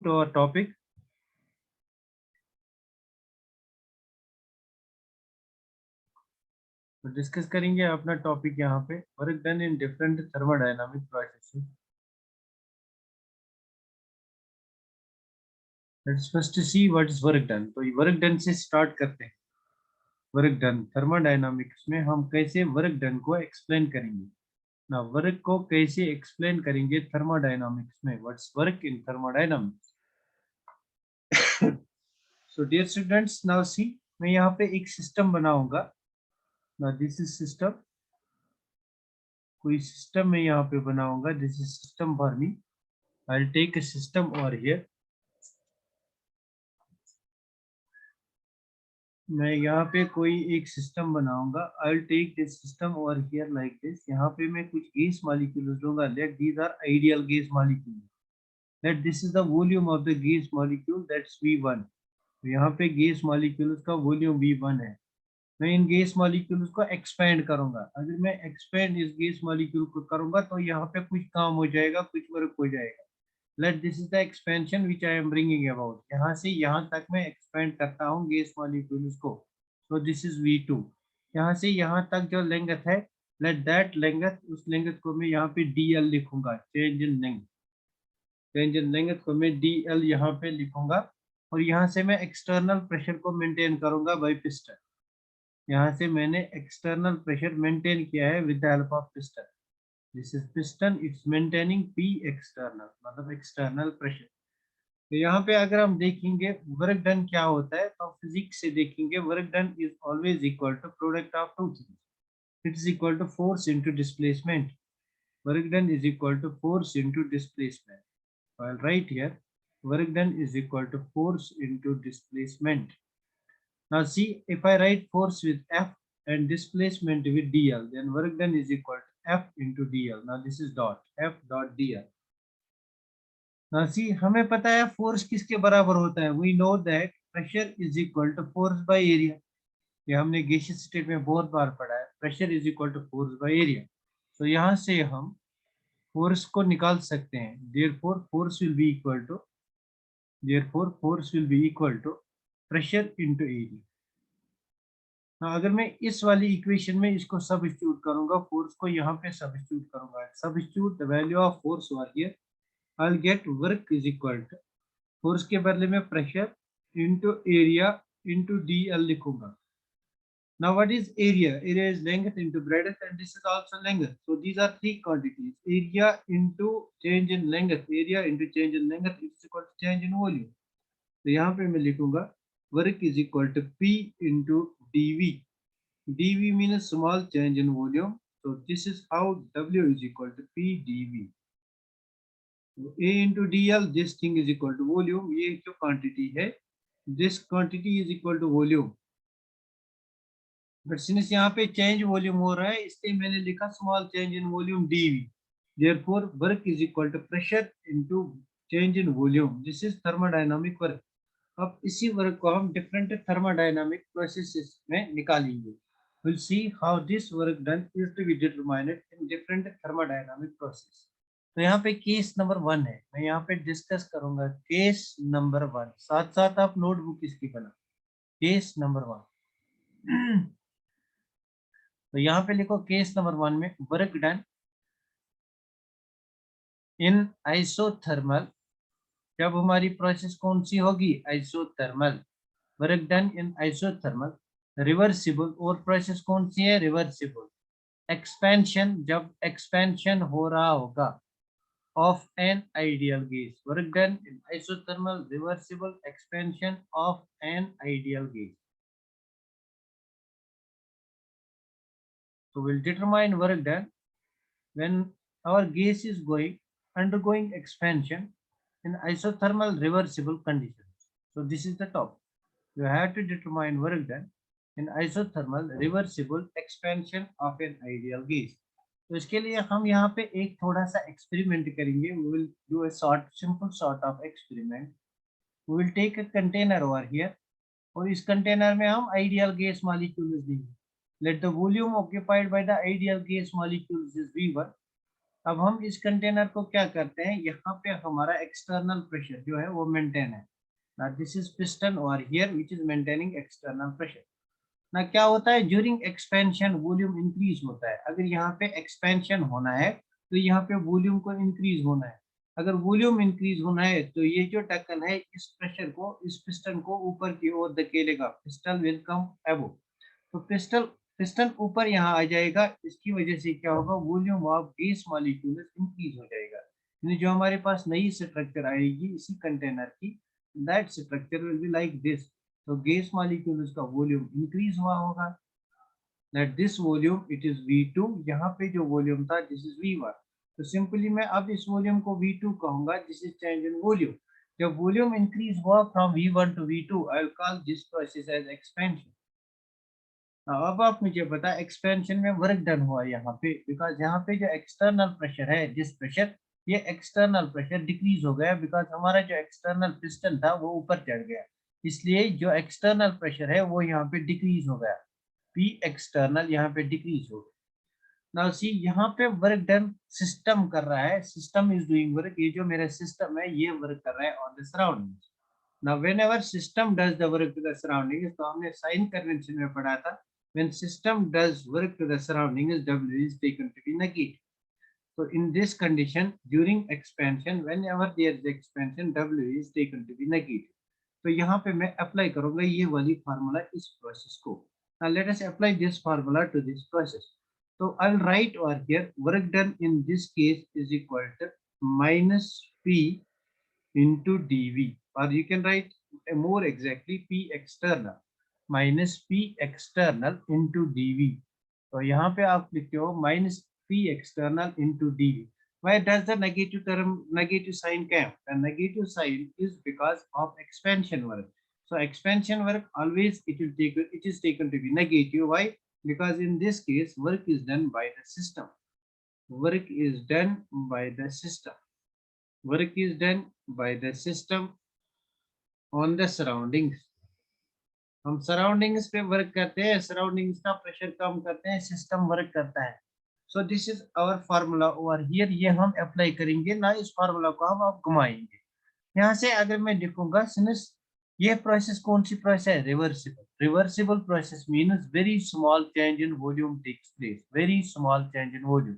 to our topic. तो discuss करेंगे अपना टॉपिक यहाँ पे work done in different thermodynamic processes. Let's first see what is work done. तो वर्क डन से स्टार्ट करते हैं. वर्क डन थर्मोडायनामिक्स में हम कैसे वर्क डन को एक्सप्लेन करेंगे ना, वर्क को कैसे एक्सप्लेन करेंगे थर्मोडायनामिक्स में. What's work in thermodynamics. So dear students, now see, मैं यहाँ पे एक सिस्टम बनाऊंगा. ना दिस इज सिस्टम. कोई सिस्टम मैं यहाँ पे बनाऊंगा. This is system for me. I'll take a system over here. मैं यहाँ पे कोई एक सिस्टम बनाऊंगा. I'll take this system over here like this. यहाँ पे मैं कुछ गैस मॉलिक्यूल्स लूंगा. Let these are ideal gas molecules. Let this is the volume of the gas molecule, that's V1. तो यहाँ पे गैस मॉलिक्यूल्स का वॉल्यूम V1 है. मैं इन गैस मॉलिक्यूल्स को एक्सपेंड करूंगा. अगर मैं एक्सपेंड इस गैस मॉलिक्यूल को करूंगा तो यहाँ पे कुछ काम हो जाएगा, कुछ वर्क हो जाएगा. Let this is the expansion which I am bringing about. यहाँ से यहाँ तक मैं expand करता हूँ गैस मॉलिक्यूल्स को. So this is V2. यहाँ से यहाँ तक जो लेंथ है, let that length, उस लेंथ को मैं यहाँ पे DL लिखूंगा. Change in length. Change in length को मैं DL यहाँ पे लिखूंगा. और यहाँ से मैं एक्सटर्नल प्रेशर को मेंटेन करूंगा बाय पिस्टन. यहाँ से मैंने एक्सटर्नल प्रेशर मेंटेन किया है with the help of piston. This is piston, it's maintaining P external, मतलब external pressure. तो यहाँ पे अगर हम देखेंगे वर्क डन क्या होता है, तो फिजिक्स से देखेंगे work done is always equal to product of two things. It is equal to force into displacement. Work done is equal to force into displacement. I'll write here work done is equal to force into displacement. Now see, if I write force with F and displacement with dl, then work done is equal to F into dl. Now this is dot F dot dl. Now see, हमें पता है force किसके बराबर होता है. We know that pressure is equal to force by area. ये हमने gaseous state में बहुत बार पढ़ा है. Pressure is equal to force by area. तो यहाँ से हम फोर्स को निकाल सकते हैं. Therefore force will be equal to pressure into area. अगर मैं इस वाली इक्वेशन में इसको सब्स्टिट्यूट करूंगा, फोर्स को यहाँ पे सब्स्टिट्यूट करूंगा. Substitute the value of force over here. I will get work is equal to force के बदले में pressure into area into dl लिखूंगा. Now what is area? Area is length into breadth, and this is also length. So these are three quantities. Area into change in length. Area into change in length is equal to change in volume. तो यहाँ पे मैं लिखूंगा work is equal to P into dV. dV means small change in volume. So this is how W is equal to P dV. A into dl, this thing is equal to volume. ये जो quantity है, this quantity is equal to volume. But since यहाँ पे change volume हो रहा है, इसलिए मैंने लिखा small change in volume dV. Therefore work is equal to pressure into change in volume. This is thermodynamic work. अब इसी वर्क को हम डिफरेंट थर्मोडायनामिक प्रोसेसेस में निकालेंगे. Will see how this work done is to be determined in different thermodynamic process. तो यहाँ पे case number 1 है. मैं यहाँ पे डिस्कस करूंगा केस नंबर 1. साथ साथ आप नोटबुक इसकी बना. Case number 1. तो यहाँ पे लिखो केस नंबर 1 में वर्क डन इन आइसोथर्मल. जब हमारी प्रोसेस कौन सी होगी? Isothermal. Work done in isothermal. Reversible, और प्रोसेस कौन सी है? रिवर्सिबल. एक्सपेंशन, जब एक्सपेंशन हो रहा होगा of an ideal gas. Work done in isothermal reversible expansion of an ideal gas. So we'll determine work done when our gas is undergoing expansion in isothermal reversible conditions. So this is the top. You have to determine work done in isothermal reversible expansion of an ideal gas. तो इसके लिए हम यहाँ पे एक थोड़ा सा experiment करेंगे. We will do a simple sort of experiment. We will take a container over here, और इस कंटेनर में हम आइडियल गैस मॉलिक्यूल्स देंगे. Let the volume occupied by the ideal gas molecules is V1. अब हम इस container को क्या करते हैं, यहाँ पे हमारा एक्सटर्नल प्रेशर जो है वो मेंटेन है ना, दिस इज पिस्टन और here which is maintaining external pressure ना। क्या होता है, ड्यूरिंग एक्सपेंशन वॉल्यूम इंक्रीज होता है। अगर यहाँ पे एक्सपेंशन होना है तो यहाँ पे वॉल्यूम को इंक्रीज होना है। अगर वॉल्यूम इंक्रीज होना है तो ये जो ढक्कन है इस प्रेशर को, इस पिस्टन को ऊपर की ओर धकेलेगा, पिस्टन विल कम अबव। तो पिस्टन पिस्टन ऊपर यहाँ आ जाएगा, इसकी वजह से क्या होगा, volume of gas molecules increase हो जाएगा। यानी जो हमारे पास नई स्ट्रक्चर आएगी इसी कंटेनर की, that structure will be like this. तो गैस मॉलिक्यूल्स का वॉल्यूम इंक्रीज हुआ होगा, that this volume it is V2। यहाँ पे जो वॉल्यूम था दिस इज V1। तो सिंपली मैं अब इस वॉल्यूम को V2 कहूंगा, this is change in volume. जब वॉल्यूम इंक्रीज हुआ from V1 to V2, I will call this process as expansion. अब आप मुझे बता, एक्सपेंशन में वर्क डन हुआ यहाँ पे, बिकॉज यहाँ पे जो एक्सटर्नल प्रेशर है, जिस प्रेशर, ये एक्सटर्नल प्रेशर डिक्रीज हो गया बिकॉज हमारा जो एक्सटर्नल पिस्टन था वो ऊपर चढ़ गया, इसलिए जो एक्सटर्नल प्रेशर है वो यहाँ पे डिक्रीज हो गया, पी एक्सटर्नल यहाँ पे डिक्रीज हो गया। नाउ सी, यहाँ पे वर्क डन सिस्टम कर रहा है, सिस्टम इज डूइंग वर्क, ये जो मेरा सिस्टम है ये वर्क कर रहा है on the surroundings. Now, whenever system does the work to the surroundings, तो हमने साइन कन्वेंशन में पढ़ा था, when system does work to the surroundings, W is taken to be negative. So in this condition, during expansion, whenever there is expansion, W is taken to be negative. तो यहाँ पे मैं apply करूंगा ये वाली फार्मूला इस process को। Now let us apply this formula to this process. So I will write over here, work done in this case is equal to minus P into dV, or you can write more exactly P external minus P external into dV। तो यहाँ पे आप लिखते हो minus P external into dV। Why does the negative term, negative sign come? The negative sign is because of expansion work. So expansion work always it is taken to be negative. Why? Because in this case work is done by the system. Work is done by the system. Work is done by the system on the surroundings। हम surroundings पे work करते हैं, surroundings का pressure कम करते हैं, system work करता है। So this is our formula over here, ये हम अप्लाई करेंगे ना, इस फार्मूला को हम अब घुमाएंगे। यहाँ से अगर मैं देखूंगा सिंस ये प्रोसेस कौन सी प्रोसेस है, reversible. Reversible process means very small change in volume takes place, very small change in volume.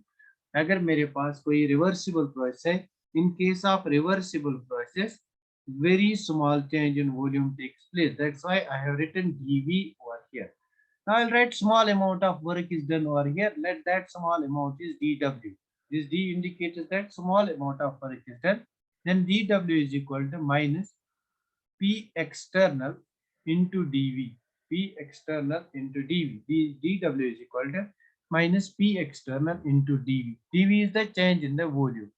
अगर मेरे पास कोई रिवर्सिबल प्रोसेस है, in case of reversible process, very small change in volume takes place. That's why I have written dV over here. Now I'll write small amount of work is done over here. Let that small amount is dW. This d indicates that small amount of work is done. Then dW is equal to minus P external into dV. P external into dV. dW is equal to minus P external into dV. dV is the change in the volume.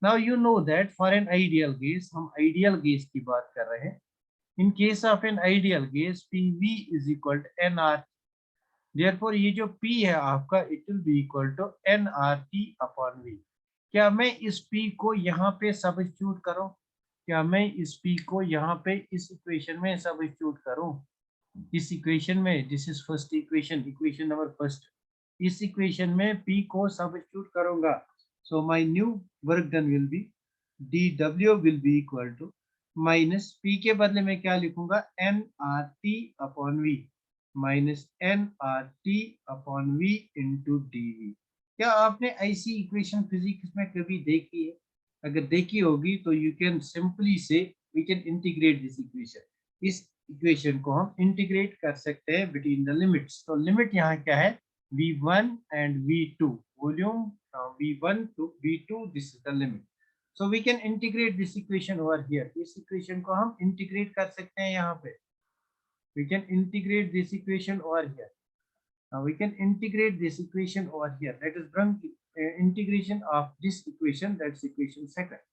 Now you know that for an ideal gas, हम ideal gas की बात कर रहे हैं। In case of an ideal gas, PV is equal to nRT. Therefore ये जो P है आपका, it will be equal to nRT upon V। क्या मैं इस P को यहाँ पे सब्स्टिट्यूट करूँ? क्या मैं इस P को यहाँ पे इस इक्वेशन में सब्स्टिट्यूट करूँ? इस इक्वेशन में, this is first equation, equation number first, इस इक्वेशन में P को सब्स्टिट्यूट करूंगा। So my new work done will be dW will be equal to minus P के बदले में क्या लिखूंगा, nRT upon V minus nRT upon V into dV। क्या आपने ऐसी इक्वेशन फिजिक्स में कभी देखी है? अगर देखी होगी तो you can simply say we can integrate this equation. इस इक्वेशन को हम इंटीग्रेट कर सकते हैं बिटवीन द लिमिट्स। तो लिमिट यहाँ क्या है, V1 and V2, volume from V1 to V2, this is the limit। So we can integrate this equation over here। इस इक्वेशन को हम इंटीग्रेट कर सकते हैं यहाँ पे। We can integrate this equation over here। Now we can integrate this equation over here। Let us bring integration of this equation, that's equation second।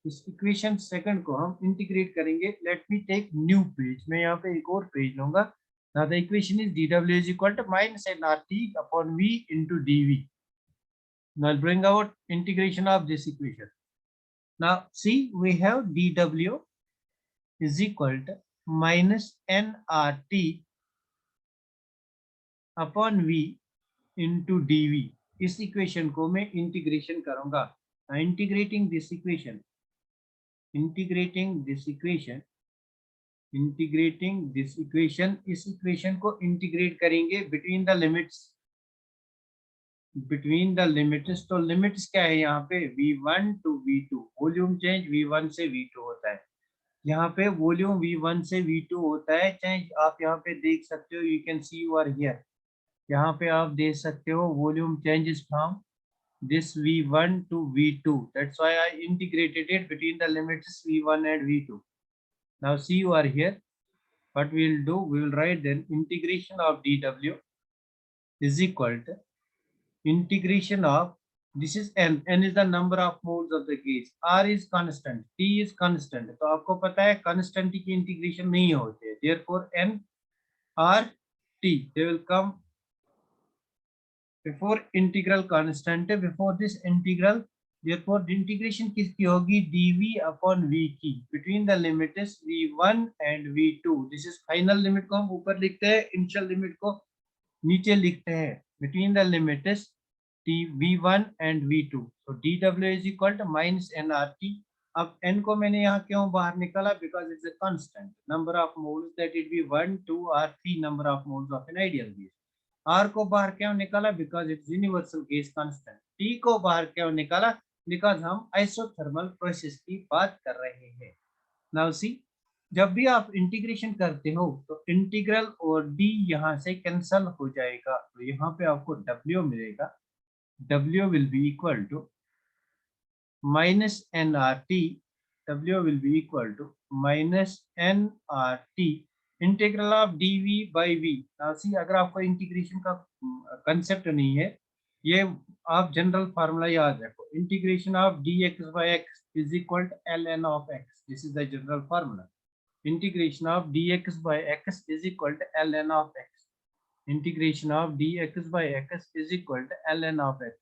इस equation second को हम इंटीग्रेट करेंगे। Let me take new page, मैं यहाँ पे एक और page लूंगा। Now the equation is dW is equal to minus nRT upon V into dV। Now I'll bring out integration of this equation। Now see, we have dW is equal to minus nRT upon V into dV। इस equation को मैं integration करूंगा। Integrating this equation, integrating this equation, integrating this equation, इस equation को integrate करेंगे between the limits, between the limits. तो limits क्या है यहाँ पे, v1 to v2, volume change v1 से v2 होता है। यहाँ पे वॉल्यूम v1 से v2 होता है, चाहे आप यहाँ पे देख सकते हो, you can see you are here, यहाँ पे आप देख सकते हो volume changes from this v1 to v2. That's why I integrated it between the limits v1 and v2. Now see you are here. What we will do, we will write then integration of dw is equal to integration of, this is n is the number of moles of the gas, r is constant, t is constant. तो आपको पता है constant की integration नहीं होते हैं, therefore n r t they will come before integral constant है, before this integral, therefore the integration किसकी होगी, dv upon v की, between the limits v1 and v2. this is final limit को हम ऊपर लिखते हैं, initial limit को नीचे लिखते हैं, between the limits v1 and v2. so dw is equal to minus nRT. अब n को मैंने यहाँ क्यों बाहर निकाला, because it's a constant number of moles, that it be 1 2 or 3 number of moles of an ideal gas. r को बाहर क्यों निकाला, because it's universal gas constant. t को बाहर क्यों निकाला, बिकॉज हम आइसोथर्मल प्रोसेस की बात कर रहे हैं। नाउ सी, जब भी आप इंटीग्रेशन करते हो तो इंटीग्रल और d यहाँ से कैंसल हो जाएगा, तो यहाँ पे आपको w मिलेगा, w will be equal to minus nRT, w will be equal to minus nRT integral of dv by v। See, अगर आपको इंटीग्रेशन का कंसेप्ट नहीं है, ये आप जनरल फार्मूला याद रखो, integration of dx by x is equal to ln of x, this is the general formula. Integration of dx by x is equal to ln of x, integration of dx by x is equal to ln of x।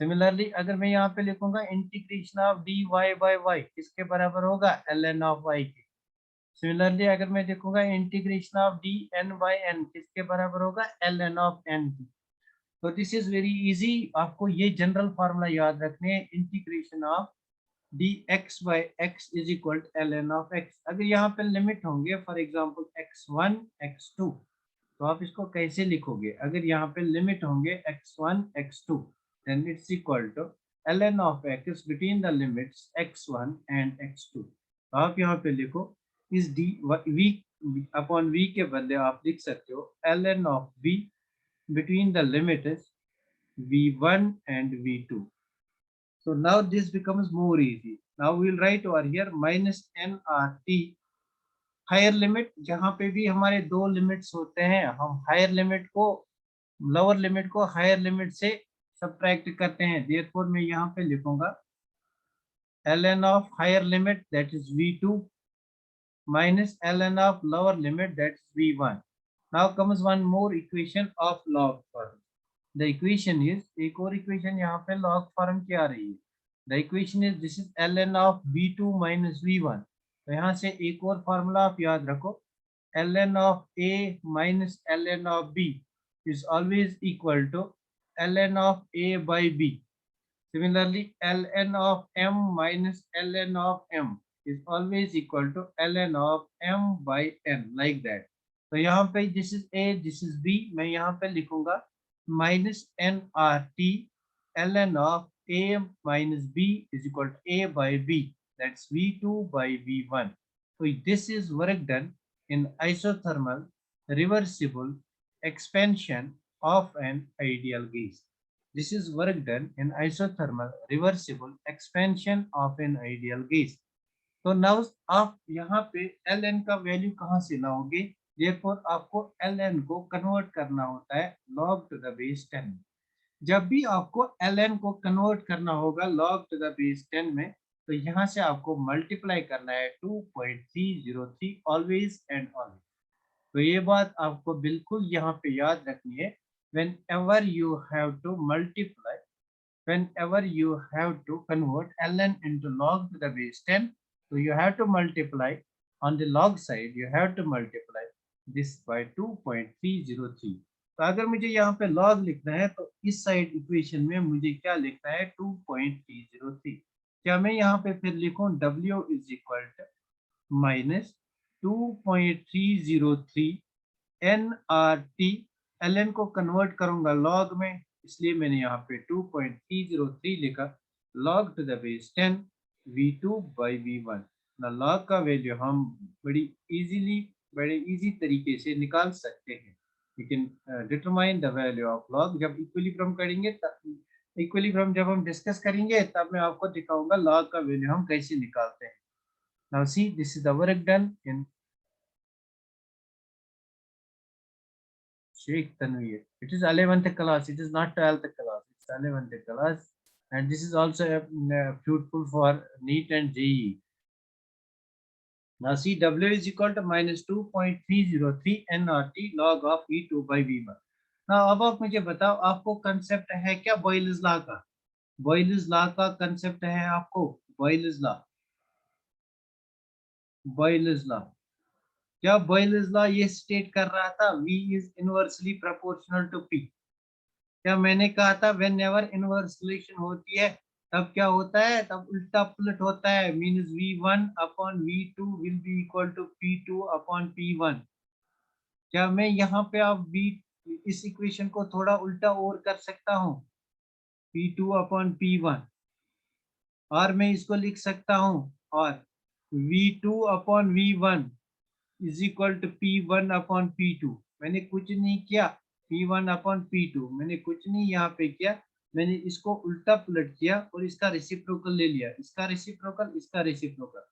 Similarly अगर मैं यहाँ पे लिखूंगा integration of dy by y किसके बराबर होगा, ln of y के। Similarly अगर मैं देखूंगा integration of D N by N किसके बराबर होगा, एल एन ऑफ एन की। तो दिस इज वेरी इजी, आपको ये जनरल फार्मूला याद रखने हैं, integration of D X by X is equal to L N of X. अगर यहाँ पे लिमिट होंगे, फॉर एग्जाम्पल x1 x2, तो आप इसको कैसे लिखोगे, अगर यहाँ पे लिमिट होंगे x1 x2, then it's equal to L N of X between the limits x1 and x2। तो आप यहाँ पे लिखो, इस डी वी अपॉन वी के बदले आप लिख सकते हो ln of v between the limits v1 and v2. so now this becomes more easy. now we will write over here minus nRT, higher limit, जहां पे भी हमारे दो लिमिट्स होते हैं, हम हायर लिमिट को, लोअर लिमिट को हायर लिमिट से सब्ट्रैक्ट करते हैं, देयरफॉर मैं यहाँ पे लिखूंगा ln of higher limit that is v2 minus ln of lower limit, that's v1. Now comes one more equation of log form. The equation is, एक और equation यहाँ पे log form की आ रही है। The equation is, this is ln of v2 minus v1. तो यहाँ से एक और फार्मूला आप याद रखो, ln of a minus ln of b is always equal to ln of a by b. Similarly, ln of m minus ln of m is always equal to ln of m by n, like that. तो यहाँ पे this is a, this is b, मैं यहाँ पे लिखूंगा minus nRT ln of a minus b is equal to a by b, that's v2 by v1. So this is work done in isothermal reversible expansion of an ideal gas. This is work done in isothermal reversible expansion of an ideal gas. तो now आप यहाँ पे ln का value कहाँ से लाओगे, therefore आपको ln को कन्वर्ट करना होता है log to the base 10। जब भी आपको ln को कन्वर्ट करना होगा log to the base 10 में, तो यहाँ से आपको मल्टीप्लाई करना है 2.303 ऑलवेज एंड ऑलवेज। तो ये बात आपको बिल्कुल यहाँ पे याद रखनी है, whenever you have to multiply, whenever you have to convert ln into log to the base 10, so you have to multiply on the log side, you have to multiply this by 2.303. तो अगर मुझे यहाँ पे log लिखना है तो इस side equation में मुझे क्या लिखना है 2.303। क्या मैं यहाँ पे फिर लिखूं W is equal to minus 2.303 NRT। ln को कन्वर्ट करूंगा लॉग में, इसलिए मैंने यहाँ पे 2.303 लिखा। log to the base 10 V2 by V1 ना log का वैल्यू हम बड़े इजी तरीके से निकाल सकते हैं। लेकिन determine the value of log जब इक्विलिब्रियम करेंगे, तब इक्विलिब्रियम जब हम डिस्कस करेंगे तब मैं आपको दिखाऊंगा log का वैल्यू हम कैसे निकालते हैं। Now see this is the work done in Sheikh Tanveer. It is 11th class. It is not 12th class. It's 11th class, and this is also fruitful for NEET and JEE. Now see, W is equal to minus 2.303 nRT log of V2 by V1. Now अब आप मुझे बताओ, आपको concept है क्या Boyle's law का? Boyle's law का concept है आपको? बॉयल्स लॉ, बॉयल्स लॉ क्या बॉयल्स लॉ ये स्टेट कर रहा था V is inversely proportional to P। क्या मैंने कहा था व्हेन एवर इनवर्स रिलेशन होती है तब क्या होता है, तब उल्टा पुलट होता है, means V1 upon V2 will be equal to P2 upon P1। क्या मैं यहाँ पे अब V इस इक्वेशन को थोड़ा उल्टा और कर सकता हूँ, P2 अपॉन P1, और मैं इसको लिख सकता हूँ और V2 upon V1 is equal to P1 upon P2। मैंने कुछ नहीं किया, P1 अपॉन P2 मैंने कुछ नहीं यहाँ पे किया, मैंने इसको उल्टा पलट किया और इसका रेसिप्रोकल ले लिया, इसका रेसिप्रोकल, इसका रेसिप्रोकल।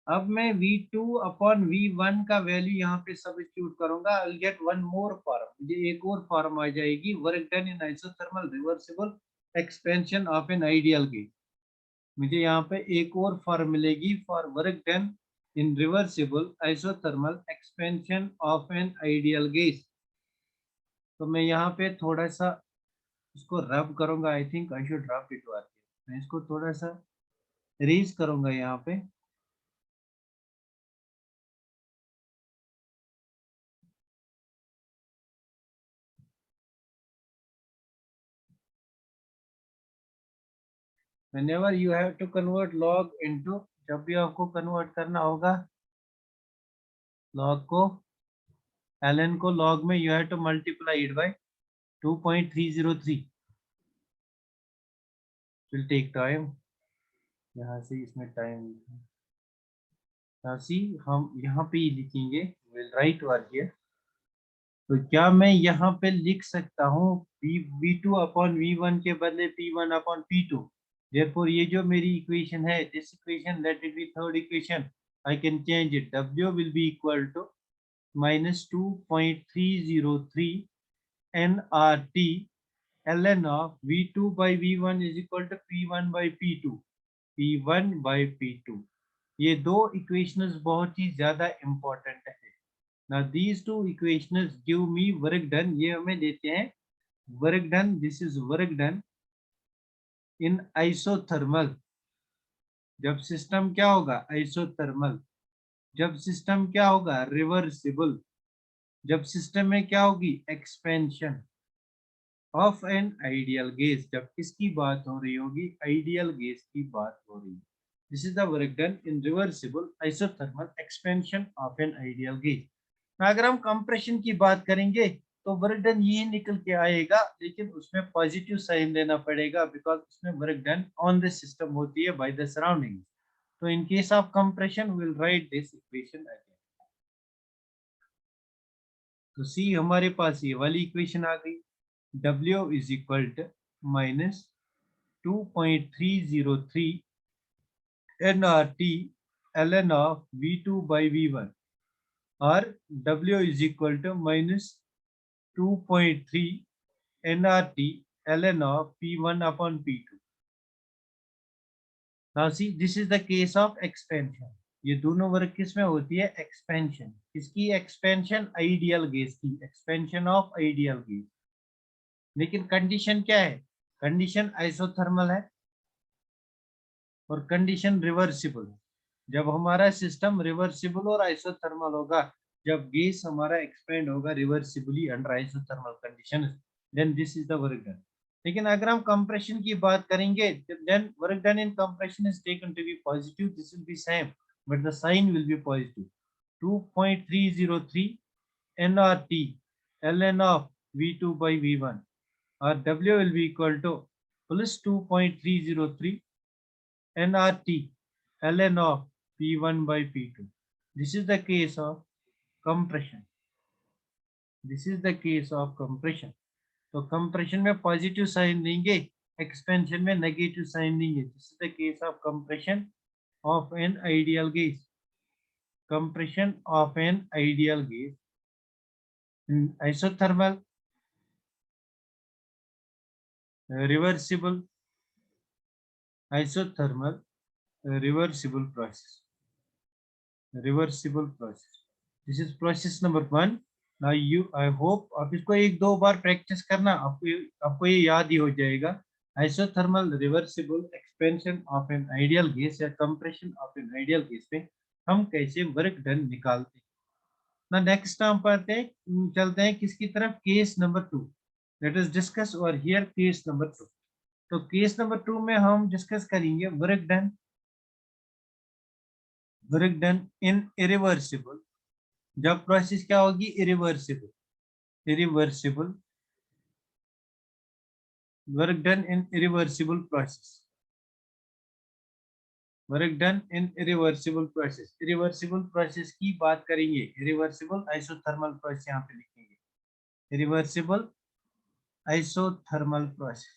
अब मैं V2 अपॉन V1 का वैल्यू यहाँ पे सब्स्टिट्यूट करूंगा, आई will get one more form, मुझे एक और फॉर्म आ जाएगी, work done in isothermal reversible expansion of an ideal gas. मुझे यहाँ पे एक और फॉर्म मिलेगी for work done in reversible isothermal expansion of an ideal gas। तो मैं यहाँ पे थोड़ा सा इसको रब करूंगा, I think I should rub it work. मैं इसको थोड़ा सा रेज करूंगा यहाँ पे। whenever you have to convert log into, जब भी आपको कन्वर्ट करना होगा log को, ln को log में you have to multiply it by 2.303। will take time, यहाँ से इसमें टाइम सी हम यहाँ पे ही लिखेंगे, विल राइट वर्क हियर। तो क्या मैं यहाँ पे लिख सकता हूँ V2 अपॉन V1 के बदले P1 अपॉन P2। therefore ये जो मेरी इक्वेशन है, this equation, let it be third equation, I can change it, W will be equal to minus 2.303 nRT ln of V2 by V1 is equal to P1 by P2, P1 by P2। ये दो equations बहुत ही ज्यादा important है। Now these two equations give me work done, ये हमें देते हैं work done, this is work done in isothermal। जब सिस्टम क्या होगा isothermal, जब सिस्टम क्या होगा रिवर्सिबल, जब सिस्टम में क्या होगी expansion of an ideal gas. जब किसकी बात हो रही होगी, आइडियल गैस की बात हो रही है। This is the work done in reversible isothermal expansion of an ideal gas. अगर हम कंप्रेशन की बात करेंगे तो वर्क डन ये निकल के आएगा, लेकिन उसमें पॉजिटिव साइन देना पड़ेगा, बिकॉज उसमें work done on the system होती है बाय द सराउंडिंग। तो in case of compression will write this equation again. तो सी हमारे पास ये वाली इक्वेशन आ गई, W is equal to minus 2.303 nRT ln of V2 by V1, or W is equal to minus 2.3 nRT ln of P1 upon P2। Now see, this is the case of expansion। ये दोनों work किस में होती है, expansion. किसकी expansion, ideal gas की, expansion of ideal gas. लेकिन condition क्या है, कंडीशन आइसोथर्मल है और कंडीशन रिवर्सिबल। जब हमारा सिस्टम रिवर्सिबल और आइसोथर्मल होगा, जब गैस हमारा एक्सपेंड होगा reversibly under isothermal conditions, then this is the work done. लेकिन अगर हम कंप्रेशन की बात करेंगे, then work done in compression is taken to be positive, this will be same but the sign will be positive. 2.303 nRT ln of V2 by V1, or W will be equal to plus 2.303 nRT ln of P1 by P2. This is the case of compression. This is the case of compression. तो compression में positive sign देंगे, expansion में negative sign देंगे. This is the case of compression of an ideal gas. Compression of an ideal gas. In isothermal, reversible, isothermal, reversible process. Reversible process. This is process number 1. Now I hope आप इसको एक दो बार practice करना, आपको ये याद ही हो जाएगा। Isothermal reversible expansion of an ideal gas या compression of an ideal gas में हम कैसे वर्क डन निकालते हैं। ना नेक्स्ट हम पढ़ते हैं, चलते हैं किसकी तरफ, case number 2। Let us discuss और हियर केस नंबर 2। तो केस नंबर 2 में हम डिस्कस करेंगे वर्क डन इन इरिवर्सिबल। जब प्रोसेस क्या होगी, इरिवर्सिबल वर्क डन इन इरिवर्सिबल प्रोसेस। वर्क डन इन इरिवर्सिबल प्रोसेस, इरिवर्सिबल प्रोसेस की बात करेंगे। इरिवर्सिबल आइसोथर्मल प्रोसेस यहाँ पे लिखेंगे, irreversible isothermal process,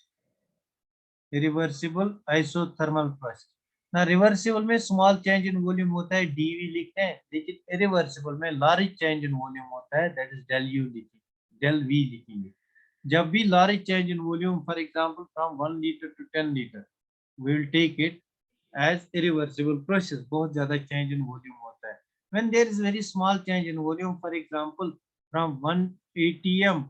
irreversible isothermal process. ना रिवर्सिबल में स्मॉल चेंज इन वॉल्यूम होता है, डीवी लिखते हैं, लेकिन इरिवर्सिबल में लार्ज चेंज इन वॉल्यूम होता है, दैट इज डेल यू लिखेंगे, डेल वी लिखेंगे। जब भी large change in volume, for example from 1 litre to 10 litre, we will take it as irreversible process. बहुत ज्यादा चेंज इन वॉल्यूम होता है। When there is very small change in volume, for example from 1 atm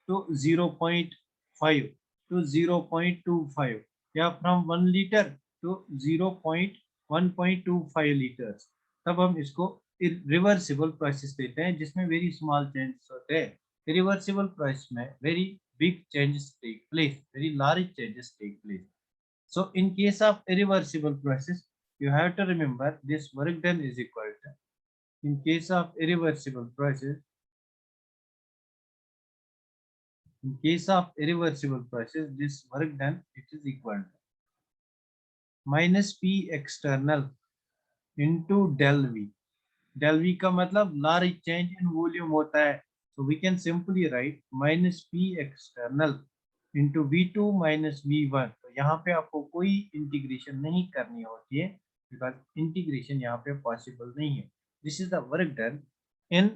to 0.5 to 0.25, या from 1 litre to 0.1.25 litres, तब हम इसको reversible process देते हैं, जिसमें वेरी स्मॉल चेंजेस होते हैं। रिवर्सिबल प्रोसेस में very big changes take place, very large changes take place. So in case of irreversible process, you have to remember this work done is equal to, in case of irreversible process, in case of irreversible process, this work done, it is equal to minus P external into del V. Del V का मतलब large change in volume होता है, so we can simply write minus P external into V2 minus V1। तो यहाँ पे आपको कोई integration नहीं करनी होती है, बिकॉज इंटीग्रेशन यहाँ पे पॉसिबल नहीं है। This is the work done in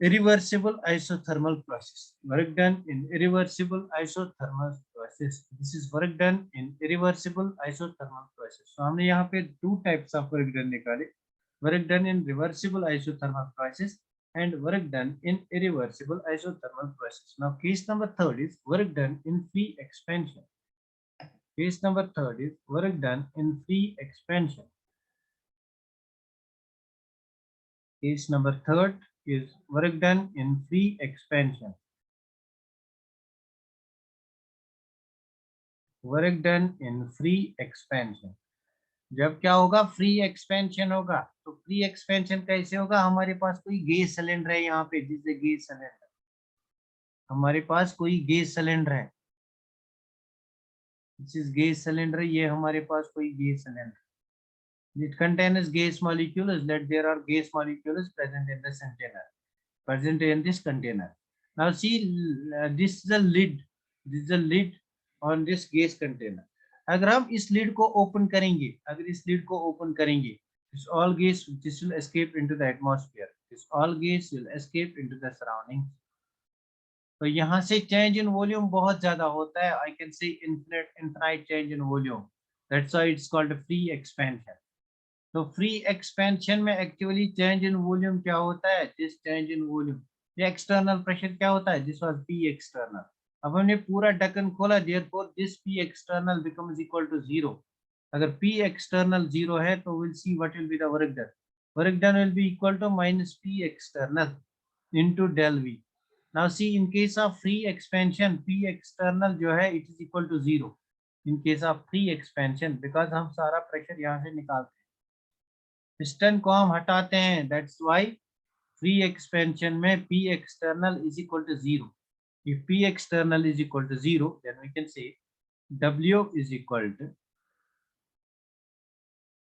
irreversible isothermal process. Work done in irreversible isothermal process. This is work done in irreversible isothermal process. So हमने यहाँ पे two types of work done निकाले, work done in reversible isothermal process and work done in irreversible isothermal process. Now case number 3 is work done in free expansion. Case number 3 is work done in free expansion. Case number 3 is work done in free expansion. Work done in free expansion. जब क्या होगा, free expansion होगा। तो free expansion कैसे होगा, हमारे पास कोई gas cylinder है, यहाँ पे जिससे गैस सिलेंडर, हमारे पास कोई गैस सिलेंडर है, दिस इज गैस सिलेंडर, ये हमारे पास कोई gas cylinder, it contains gas molecules, let there are gas molecules present in the container, present in this container. Now see, this is the lid, this is the lid on this gas container. अगर हम इस lead को open करेंगे, अगर इस lead को open करेंगे, this all gas this will escape into the atmosphere, this all gas will escape into the surroundings. तो यहाँ से चेंज इन वॉल्यूम बहुत ज्यादा होता है, I can say infinite change in volume, that's why it's called free expansion. तो free expansion में actually change in volume क्या होता है, दिस चेंज इन वॉल्यूम, ये एक्सटर्नल प्रेशर क्या होता है, दिस वाज पी एक्सटर्नल। अब हमने पूरा ढक्कन खोला, therefore this P external becomes equal to 0। अगर पी एक्सटर्नल 0 है तो will see what will be the work done. work done will be equal to minus P external into del V. Now see, in case of free expansion, P external जो है it is equal to 0. In case of free expansion, because हम सारा pressure यहाँ से निकालते हैं, piston को हम हटाते हैं, that's why free expansion में P external is equal to 0. If P external is equal to 0, then we can say W is equal to,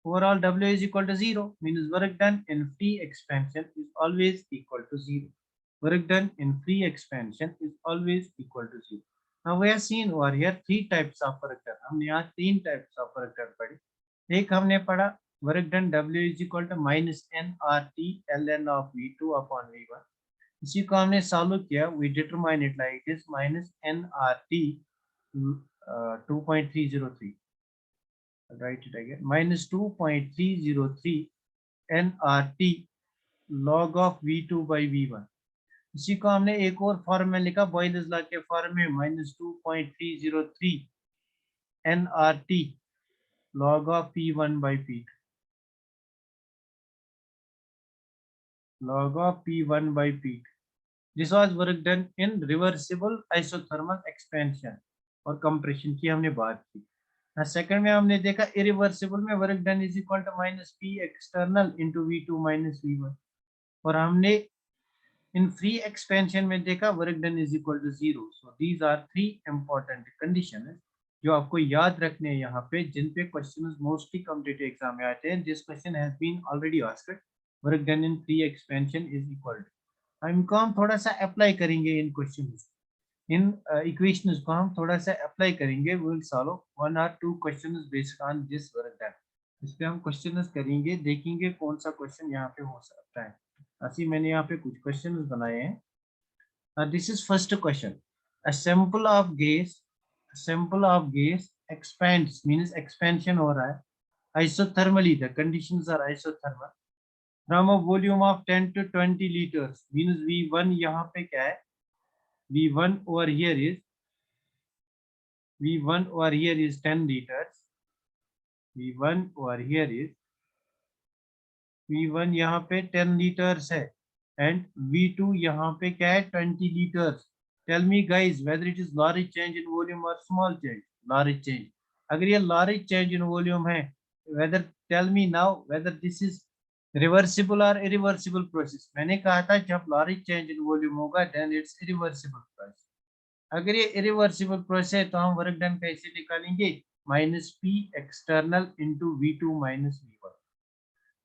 overall W is equal to 0, means work done in free expansion is always equal to 0. Work done in free expansion is always equal to 0. Now we have seen over here three types of work done. हमने यहाँ तीन types of work done पढ़ी. एक हमने पढ़ा work done W is equal to minus nRT ln of V2 upon V1. इसी को हमने सॉल्व किया. We determine it like this, minus nRT 2.303. I'll write it again, minus 2.303 nRT log of V2 by V1. इसी को हमने एक और form में लिखा, बॉयल्स लॉ के फॉर्म में, minus 2.303 nRT log of P1 by P2. Log of P1 by P2. This was work done in reversible isothermal expansion और compression की हमने बात की. सेकंड में हमने देखा इरिवर्सिबल में work done is equal to minus P external into V2 minus V1. और हमने इन फ्री एक्सपेंशन में देखा work done is equal to 0. So these are three important condition जो आपको याद रखने हैं यहाँ पे, जिन पे क्वेश्चन मोस्टली कॉम्पिटिटिव एग्जाम में आते हैं. This question has been already asked, work done in free expansion is equal to. इनको हम थोड़ा सा अप्लाई करेंगे इन क्वेश्चन, इन इक्वेशंस को हम थोड़ा सा अप्लाई करेंगे. वी विल सॉल्व वन और two questions based on this work done. इस पे हम क्वेश्चंस करेंगे, देखेंगे कौन सा क्वेश्चन यहाँ पे हो सकता है. ऐसे मैंने यहाँ पे कुछ क्वेश्चंस बनाए हैं. This is first question. A sample of gas expands, means expansion हो रहा है isothermally, the conditions are isothermal, from a volume of 10 to 20 litres. Means V1 यहाँ पे क्या है, V1 over here is 10 liters. V1 over here is V1 यहाँ पे 10 liters है and V2 यहाँ पे क्या है 20 liters. Tell me guys whether it is large change in volume or small change. Large change. अगर ये large change in volume है, whether tell me now whether this is reversible or irreversible process. मैंने कहा था जब large change in volume होगा then it's irreversible process. अगर ये इरिवर्सिबल प्रोसेस है तो हम वर्क डन कैसे निकालेंगे, minus P external into V2 minus V1.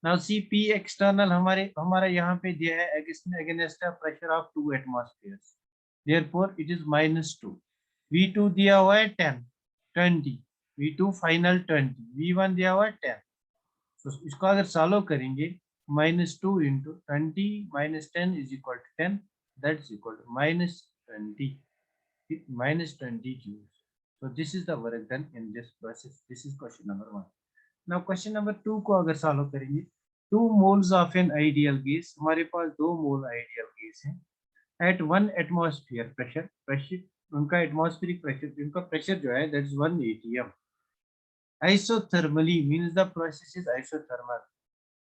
Now see P external हमारा यहाँ पे दिया है against pressure of 2 atmospheres, therefore it is -2. V2 दिया हुआ है 10 20, V2 फाइनल 20, V1 दिया हुआ है 10. तो इसको अगर सॉल्व करेंगे, -2 into 20 minus 10 is equal to 10, that's equal to -20. -20 joules. So this is the work done in this process. This is question number 1. Now question number 2 को अगर सॉल्व करेंगे, 2 moles of an ideal gas, हमारे पास 2 मोल ideal gas हैं at 1 atmosphere pressure, उनका atmospheric pressure, उनका pressure जो है that is 1 atm. Isothermally means the process is isothermal,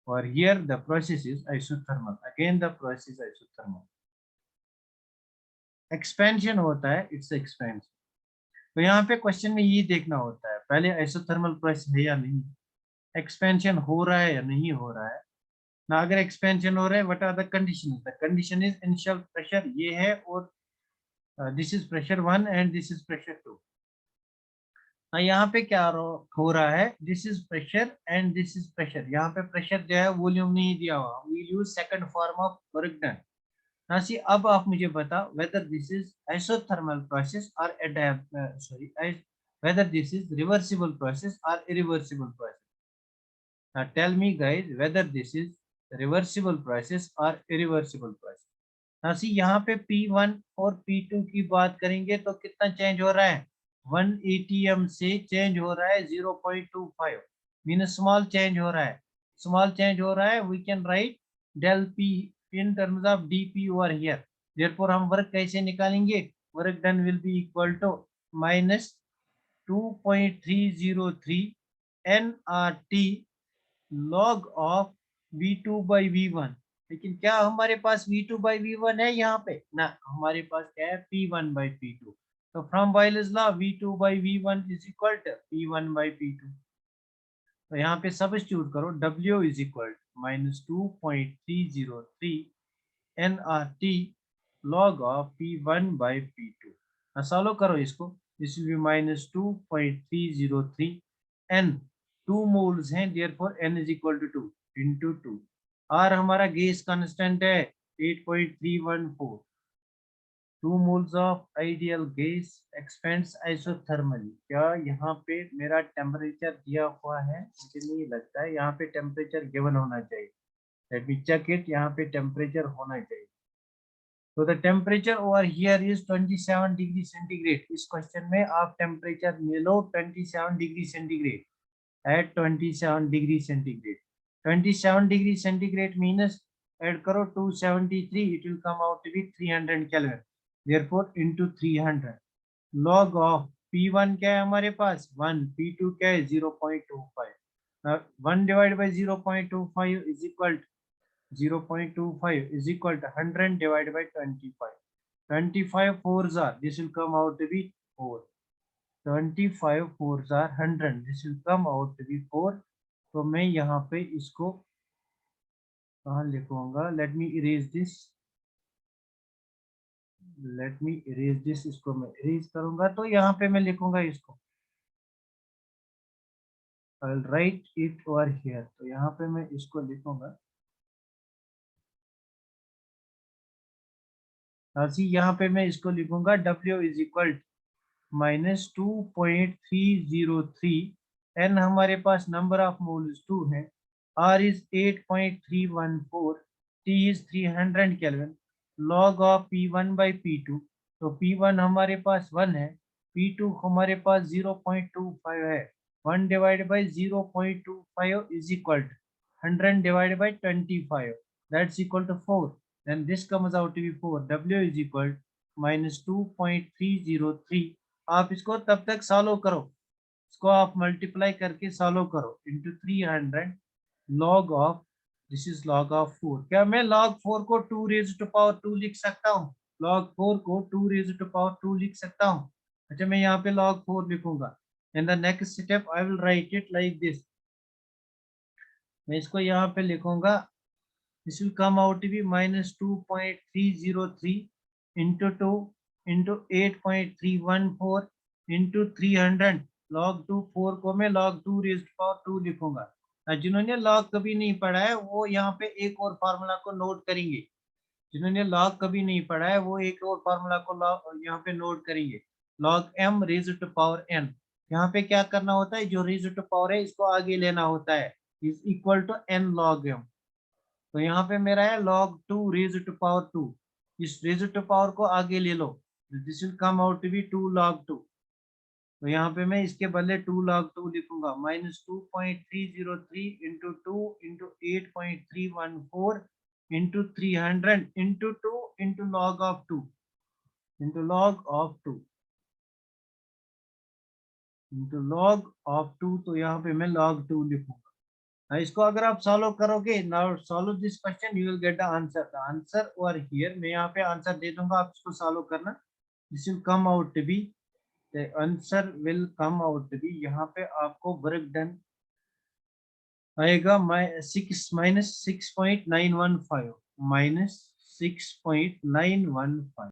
or here the process is isothermal. Again the process is isothermal. Expansion होता है, it's expansion. तो यहाँ पे क्वेश्चन में ये देखना होता है पहले आइसोथर्मल प्रोसेस है या नहीं, एक्सपेंशन हो रहा है या नहीं हो रहा है ना. अगर एक्सपेंशन हो रहा है, what are the condition? The condition is initial pressure ये है और this is pressure 1 and this is pressure 2. यहाँ पे क्या हो रहा है, this is pressure and this is pressure. यहाँ पे प्रेशर जो है वॉल्यूम नहीं दिया हुआ, we use second form of work done. नासी अब आप मुझे बताओ whether this is isothermal process or whether this is reversible process or irreversible process. Now tell me guys whether this is reversible process or irreversible process. नासी यहाँ पे P1 और P2 की बात करेंगे तो कितना चेंज हो रहा है, 1 atm से चेंज हो रहा है 0.25, मीन स्मॉल चेंज हो रहा है. स्मॉल चेंज हो रहा है, we can write del P in terms of dp over here. Therefore हम वर्क कैसे निकालेंगे, work done will be equal to minus 2.303 nRT log of V2 by V1, लेकिन क्या हमारे पास V2 by V1 है यहाँ पे ना, हमारे पास क्या है P1 by P2। तो from Boyle's law V2 by V1 is equal to P1 by P2। तो यहाँ पे सब्स्टिट्यूट करो, W is equal -2.303 nRT log of P1 by P2। Solve करो इसको, this will be -2.303 n, 2 moles हैं, therefore n is equal to 2 into 2। और हमारा gas constant है 8.314। 2 moles of ideal gas expands isothermally। क्या यहाँ पे मेरा टेम्परेचर दिया हुआ है? मुझे नहीं लगता है यहाँ पे टेम्परेचर गिवन होना चाहिए। लेट मी चेक इट, यहाँ पे टेम्परेचर होना चाहिए। तो the temperature over here is 27 degree centigrade. इस क्वेश्चन में आप टेम्परेचर ले लो 27 degree centigrade, at 27 degree centigrade. 27 degree centigrade means add करो 273, it will come out to be 300 kelvin, therefore into 300 log of P1 क्या है हमारे पास 1, P2 क्या है 0.25। 1 divide by 0.25 is equal 0.25 is equal to 100 divided by 25। 25 fours are, this will come out to be 4। 25 fours are 100, this will come out to be 4। तो मैं यहाँ पे इसको कहाँ लिखूंगा, लेट मी इरेज दिस, इसको मैं इरेज करूंगा। तो यहाँ पे मैं लिखूंगा इसको, I will write it over here. तो यहाँ पे मैं इसको लिखूंगा, यहाँ पे मैं इसको लिखूंगा W इज इक्वल -2.303 n, हमारे पास नंबर ऑफ मोल्स 2 है, R is 8.314, T is 300 kelvin, log of P1 by P2। तो P1 हमारे पास 1 है, P2 हमारे पास 0.25 है। 1 divide by 0.25 is equal 100 divide by 25, that's equal to 4। then this comes out to be 4। W is equal -2.303। आप इसको तब तक सॉल्व करो, इसको आप मल्टीप्लाई करके सॉल्व करो into 300 log of, this is log of 4। क्या मैं log 4 को 2 रेज टू पावर 2 लिख सकता हूँ? log 4 को 2 रेज टू पावर 2 लिख सकता हूँ। अच्छा, मैं यहाँ पे log 4 लिखूंगा। In the next step I will write it like this, मैं इसको यहाँ पे लिखूंगा, this will come out to be -2.303 into 2 into 8.314 into 300 log 2। 4 को मैं log 2 raised power 2 लिखूंगा। जिन्होंने log कभी नहीं पढ़ा है वो यहाँ पे एक और फार्मूला को नोट करेंगे। जिन्होंने log कभी नहीं पढ़ा है वो एक और फार्मूला को यहाँ पे नोट करेंगे, log m raised to power n। यहाँ पे क्या करना होता है, जो raised to power है इसको आगे लेना होता है, is equal to n log m। तो यहाँ पे मेरा है log 2 raised to power 2, इस raised to power को आगे ले लो, this will come out to be 2 log 2। तो यहाँ पे मैं इसके बदले 2 log 2 लिखूंगा, -2.303 into 2 into 8.314 into 300 into 2 into log of 2 into log of 2 into log of 2। तो यहाँ पे मैं log 2 लिखूंगा। इसको अगर आप सॉल्व करोगे, now solve this question, you will get the answer. The answer over here, मैं यहाँ पे आंसर दे दूंगा, आप इसको सॉल्व करना। This will come out to be, the answer will come out to be, यहाँ पे आपको वर्क डन आएगा 6 -6.915 -6.915।